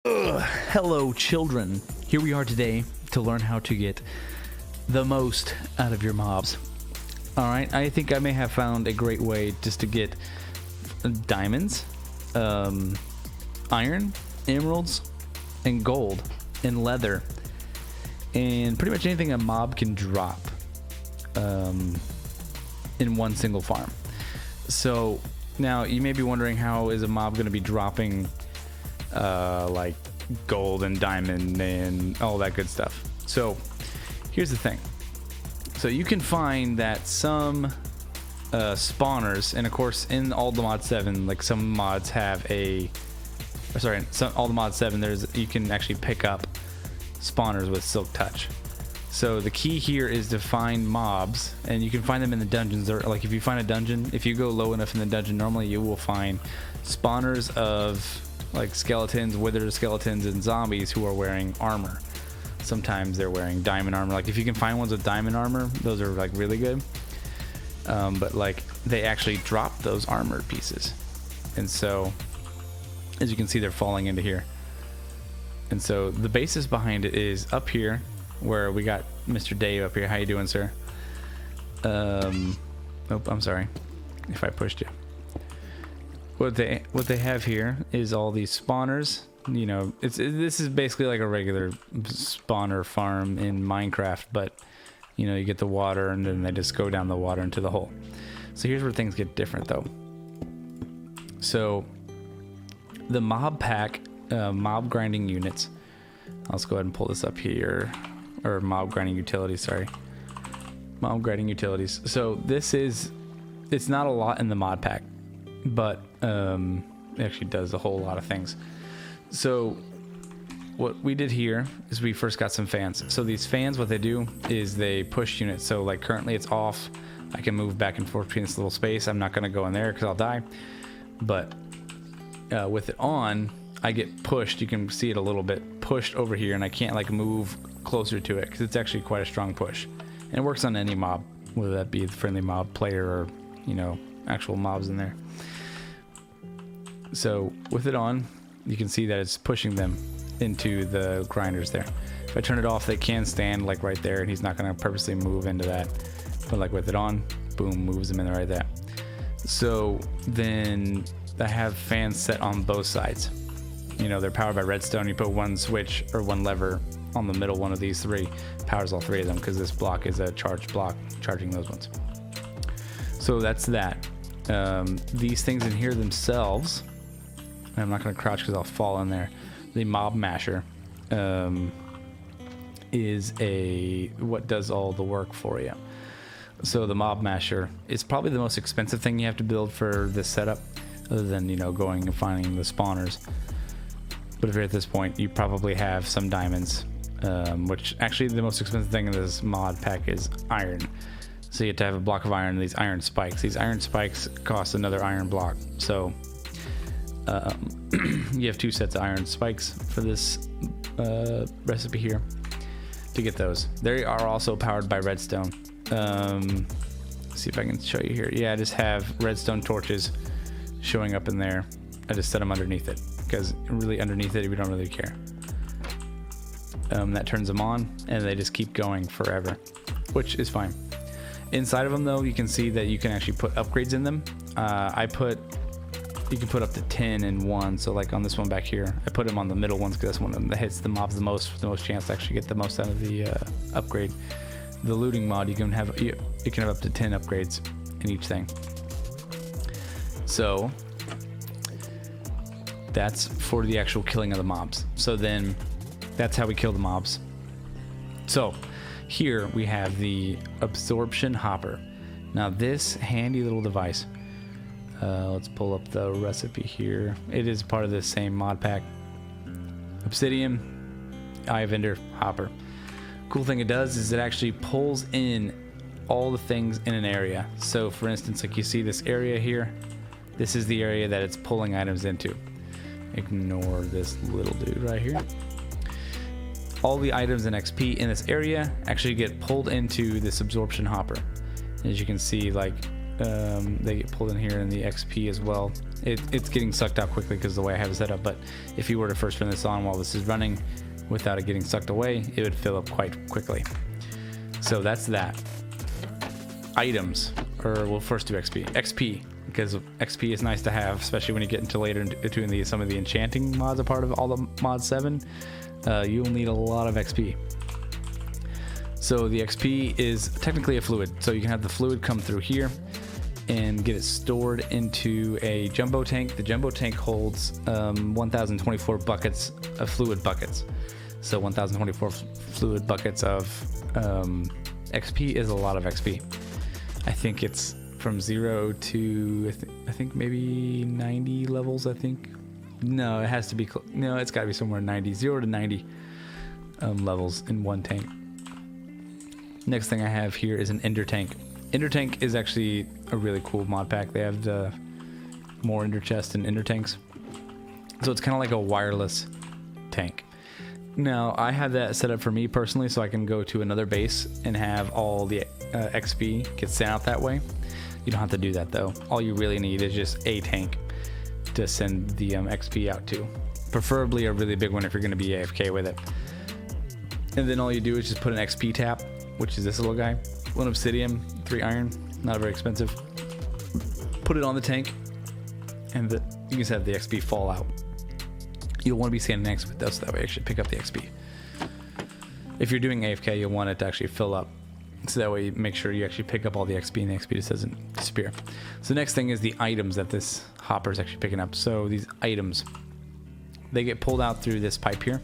Hello, children. Here we are today to learn how to get the most out of your mobs. Alright, I think I may have found a great way just to get diamonds, iron, emeralds, and gold, and leather, and pretty much anything a mob can drop in one single farm. So now you may be wondering, how is a mob going to be dropping like gold and diamond and all that good stuff? So here's the thing. So you can find that some spawners, and of course in all the mod 7, like some mods have all the mod 7, you can actually pick up spawners with silk touch. So the key here is to find mobs, and you can find them in the dungeons. Or like if you find a dungeon, if you go low enough in the dungeon, normally you will find spawners of like skeletons, withered skeletons, and zombies who are wearing armor. Sometimes they're wearing diamond armor. Like if you can find ones with diamond armor, those are like really good. But like they actually drop those armored pieces, and so as you can see, they're falling into here. And so the basis behind it is up here, where we got Mr. Dave up here. How you doing, sir? Oh, I'm sorry if I pushed you. What they have here is all these spawners. You know, this is basically like a regular spawner farm in Minecraft, but you know, you get the water and then they just go down the water into the hole. So here's where things get different though. So the mob pack, mob grinding units. Let's go ahead and pull this up here, or mob grinding utilities, sorry. Mob grinding utilities. So it's not a lot in the mod pack, but it actually does a whole lot of things. So what we did here is we first got some fans. So these fans, what they do is they push units. So like currently it's off. I can move back and forth between this little space. I'm not going to go in there because I'll die. But with it on, I get pushed. You can see it a little bit pushed over here, and I can't like move closer to it because it's actually quite a strong push. And it works on any mob, whether that be the friendly mob player or, you know, actual mobs in there. So with it on, you can see that it's pushing them into the grinders there. If I turn it off, they can stand like right there, and he's not going to purposely move into that. But like with it on, boom, moves them in right there. So then I have fans set on both sides. You know, they're powered by redstone. You put one switch or one lever on the middle one of these three, powers all three of them, because this block is a charged block, charging those ones. So that's that. These things in here themselves, I'm not going to crouch because I'll fall in there. The mob masher is what does all the work for you. So the mob masher is probably the most expensive thing you have to build for this setup, other than, you know, going and finding the spawners. But if you're at this point, you probably have some diamonds, which actually the most expensive thing in this mod pack is iron. So you have to have a block of iron and these iron spikes. These iron spikes cost another iron block. So you have 2 sets of iron spikes for this recipe here to get those. They are also powered by redstone. Let's see if I can show you here. Yeah, I just have redstone torches showing up in there. I just set them underneath it, because really underneath it we don't really care. That turns them on, and they just keep going forever, which is fine. Inside of them though, you can see that you can actually put upgrades in them. You can put up to 10 in one. So like on this one back here, I put them on the middle ones because that's one that hits the mobs the most chance to actually get the most out of the upgrade. The looting mod, you can have up to 10 upgrades in each thing. So that's for the actual killing of the mobs. So then that's how we kill the mobs. So here we have the Absorption Hopper. Now this handy little device, let's pull up the recipe here. It is part of the same mod pack. Obsidian, Eye of Ender, Hopper. Cool thing it does is it actually pulls in all the things in an area. So for instance, like you see this area here, this is the area that it's pulling items into. Ignore this little dude right here. All the items and XP in this area actually get pulled into this Absorption Hopper. As you can see, like they get pulled in here in the XP as well. It's getting sucked out quickly because the way I have it set up, but if you were to first turn this on while this is running without it getting sucked away, it would fill up quite quickly. So that's that. Items, or we'll first do XP, because XP is nice to have, especially when you get into later into some of the enchanting mods, a part of all the mod 7. You'll need a lot of XP. So the XP is technically a fluid, so you can have the fluid come through here and get it stored into a jumbo tank. The jumbo tank holds 1024 buckets of fluid buckets. So 1024 fluid buckets of XP is a lot of XP. I think it's from 0 to I think maybe 90 levels. I think no, it has to be no, it's got to be somewhere 90, 0 to 90 levels in one tank. Next thing I have here is an ender tank. Ender tank is actually a really cool mod pack. They have the more ender chests and ender tanks, so it's kind of like a wireless tank. Now I have that set up for me personally, so I can go to another base and have all the XP get sent out that way. You don't have to do that though. All you really need is just a tank to send the XP out to. Preferably a really big one if you're going to be AFK with it. And then all you do is just put an XP tap, which is this little guy. 1 obsidian, 3 iron, not very expensive. Put it on the tank, and you can just have the XP fall out. You'll want to be standing next to it though, so that way you actually pick up the XP. If you're doing AFK, you'll want it to actually fill up, so that way you make sure you actually pick up all the XP and the XP just doesn't disappear. So the next thing is the items that this hopper is actually picking up. So these items, they get pulled out through this pipe here.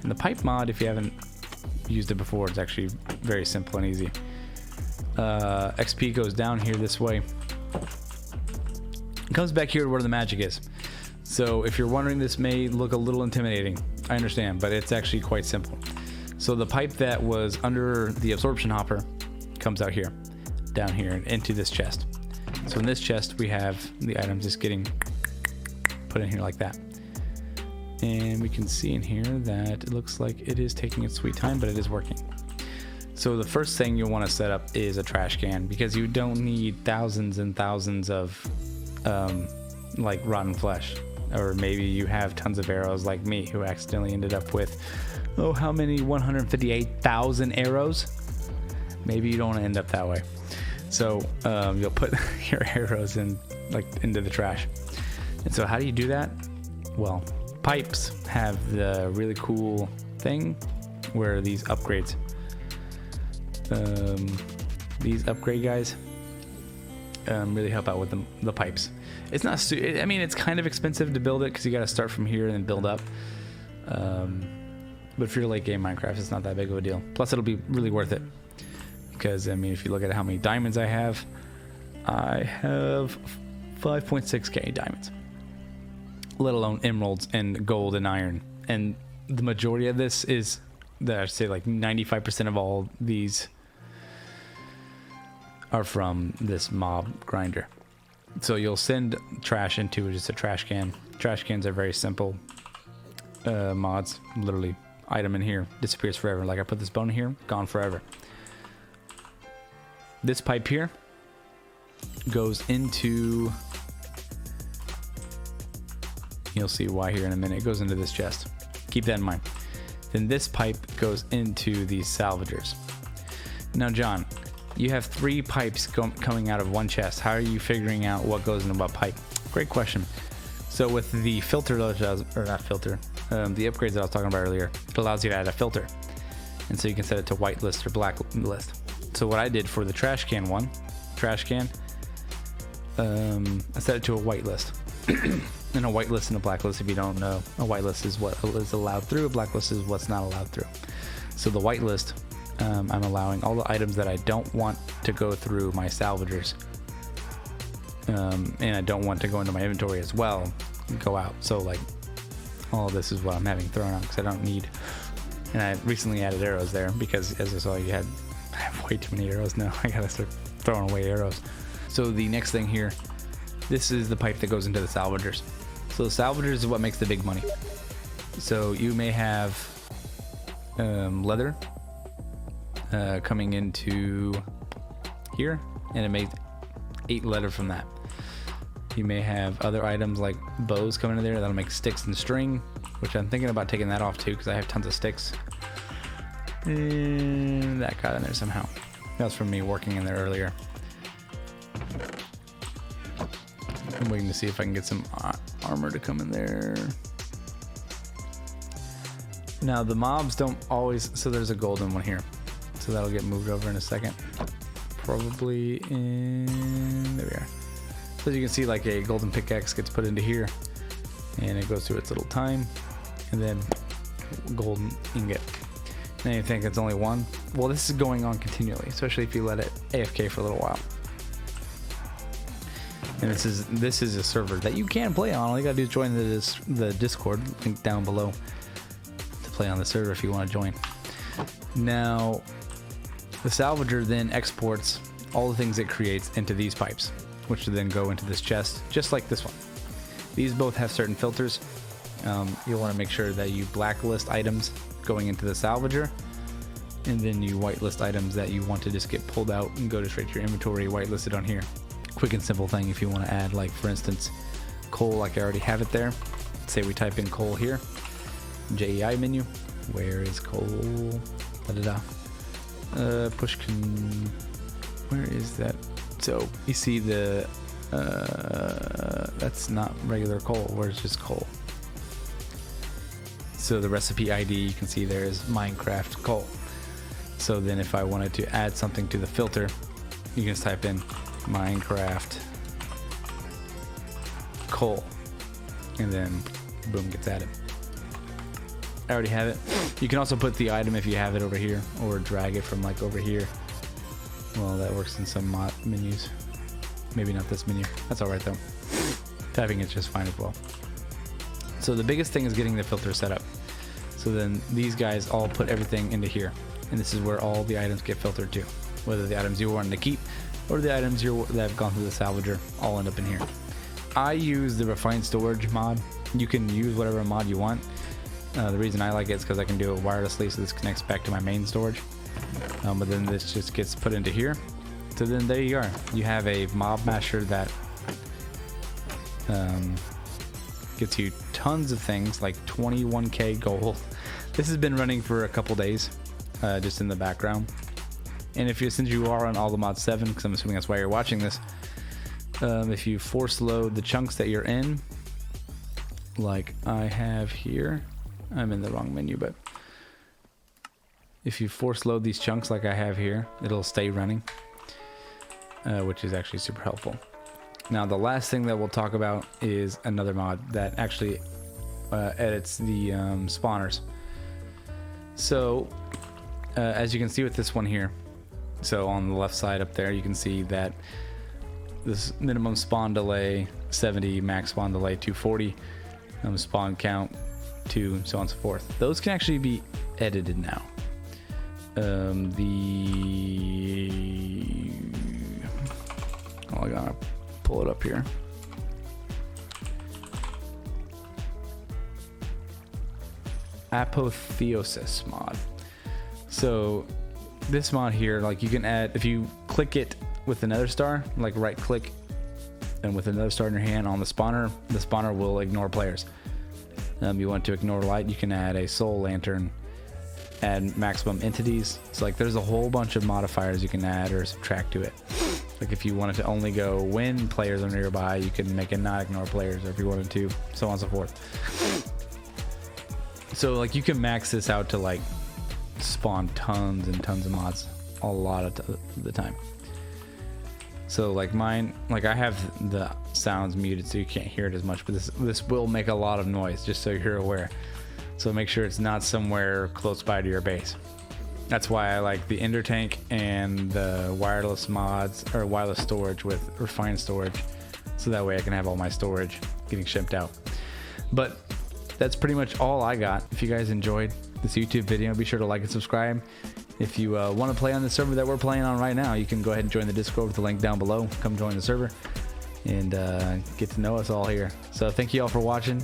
And the pipe mod, if you haven't used it before, it's actually very simple and easy. XP goes down here this way. It comes back here to where the magic is. So if you're wondering, this may look a little intimidating. I understand, but it's actually quite simple. So the pipe that was under the absorption hopper comes out here, down here, and into this chest. So in this chest, we have the items just getting put in here like that. And we can see in here that it looks like it is taking its sweet time, but it is working. So the first thing you'll want to set up is a trash can, because you don't need thousands and thousands of like rotten flesh. Or maybe you have tons of arrows like me, who accidentally ended up with, oh, how many? 158,000 arrows? Maybe you don't want to end up that way. So you'll put your arrows into the trash. And so how do you do that? Well, pipes have the really cool thing where these upgrades, these upgrade guys, really help out with the pipes. It's not, I mean, it's kind of expensive to build it because you got to start from here and then build up. But if you're late game Minecraft, it's not that big of a deal. Plus, it'll be really worth it because, I mean, if you look at how many diamonds I have 5.6k diamonds, let alone emeralds and gold and iron. And the majority of this is, that I'd say like 95% of all these are from this mob grinder. So you'll send trash into just a trash can. Trash cans are very simple mods. Literally, item in here disappears forever. Like I put this bone in here, gone forever. This pipe here goes into, you'll see why here in a minute, it goes into this chest. Keep that in mind. Then this pipe goes into these salvagers. Now, John, you have 3 pipes coming out of one chest. How are you figuring out what goes into what pipe? Great question. So with the filter, or not filter, the upgrades that I was talking about earlier, it allows you to add a filter. And so you can set it to white list or black list. So what I did for the trash can, I set it to a white list. And a white list and a black list, if you don't know, a white list is what is allowed through, a black list is what's not allowed through. So the white list, I'm allowing all the items that I don't want to go through my salvagers, and I don't want to go into my inventory as well, go out. So like all this is what I'm having thrown out because I don't need. And I recently added arrows there because, as I saw, I have way too many arrows now. I gotta start throwing away arrows. So the next thing here, this is the pipe that goes into the salvagers. So the salvagers is what makes the big money. So you may have leather coming into here, and it makes 8 leather from that. You may have other items like bows coming in there that'll make sticks and string, which I'm thinking about taking that off too because I have tons of sticks. And that got in there somehow. That was from me working in there earlier. I'm waiting to see if I can get some armor to come in there. Now the mobs don't always, so there's a golden one here. So that'll get moved over in a second. Probably in, there we are. So as you can see, like a golden pickaxe gets put into here and it goes through its little time, and then golden ingot. And you think it's only one? Well, this is going on continually, especially if you let it AFK for a little while. And this is a server that you can play on. All you gotta do is join the Discord link down below to play on the server if you want to join. Now, the Salvager then exports all the things it creates into these pipes, which then go into this chest, just like this one. These both have certain filters. You'll want to make sure that you blacklist items going into the Salvager, and then you whitelist items that you want to just get pulled out and go to straight to your inventory, whitelisted on here. Quick and simple thing if you want to add, like for instance, coal, like I already have it there. Say we type in coal here, JEI menu. Where is coal? Pushkin. Where is that? So you see the that's not regular coal. Where's just coal? So the recipe ID you can see there is Minecraft coal. So then if I wanted to add something to the filter, you can just type in Minecraft coal, and then boom, gets added. I already have it. You can also put the item if you have it over here, or drag it from like over here. Well, that works in some mod menus. Maybe not this menu. That's all right though. Typing is just fine as well. So the biggest thing is getting the filter set up. So then these guys all put everything into here, and this is where all the items get filtered to, whether the items you wanted to keep or the items that have gone through the Salvager all end up in here. I use the refined storage mod. You can use whatever mod you want. The reason I like it is because I can do it wirelessly, so this connects back to my main storage. But then this just gets put into here. So then there you are. You have a mob masher that gets you tons of things, like 21k gold. This has been running for a couple days, just in the background. And since you are on all the mod 7, because I'm assuming that's why you're watching this, if you force load the chunks that you're in, like I have here, I'm in the wrong menu, but if you force load these chunks like I have here, it'll stay running, which is actually super helpful. Now the last thing that we'll talk about is another mod that actually edits the spawners. So as you can see with this one here, so on the left side up there, you can see that this minimum spawn delay 70, max spawn delay 240, spawn count 2, so on and so forth. Those can actually be edited now. I gotta pull it up here. Apotheosis mod. So this mod here, like you can add, if you click it with another star, like right click and with another star in your hand on the spawner will ignore players. You want to ignore light, you can add a soul lantern, add maximum entities. So like there's a whole bunch of modifiers you can add or subtract to it. Like if you wanted to only go when players are nearby, you can make it not ignore players, or if you wanted to, so on and so forth. So like you can max this out to like spawn tons and tons of mods a lot of the time. So like mine, like I have the sounds muted so you can't hear it as much, but this will make a lot of noise, just so you're aware. So make sure it's not somewhere close by to your base. That's why I like the Ender Tank and the wireless mods, or wireless storage with refined storage, so that way I can have all my storage getting shipped out. But that's pretty much all I got. If you guys enjoyed this YouTube video, be sure to like and subscribe. If you want to play on the server that we're playing on right now, you can go ahead and join the Discord with the link down below. Come join the server and get to know us all here. So thank you all for watching.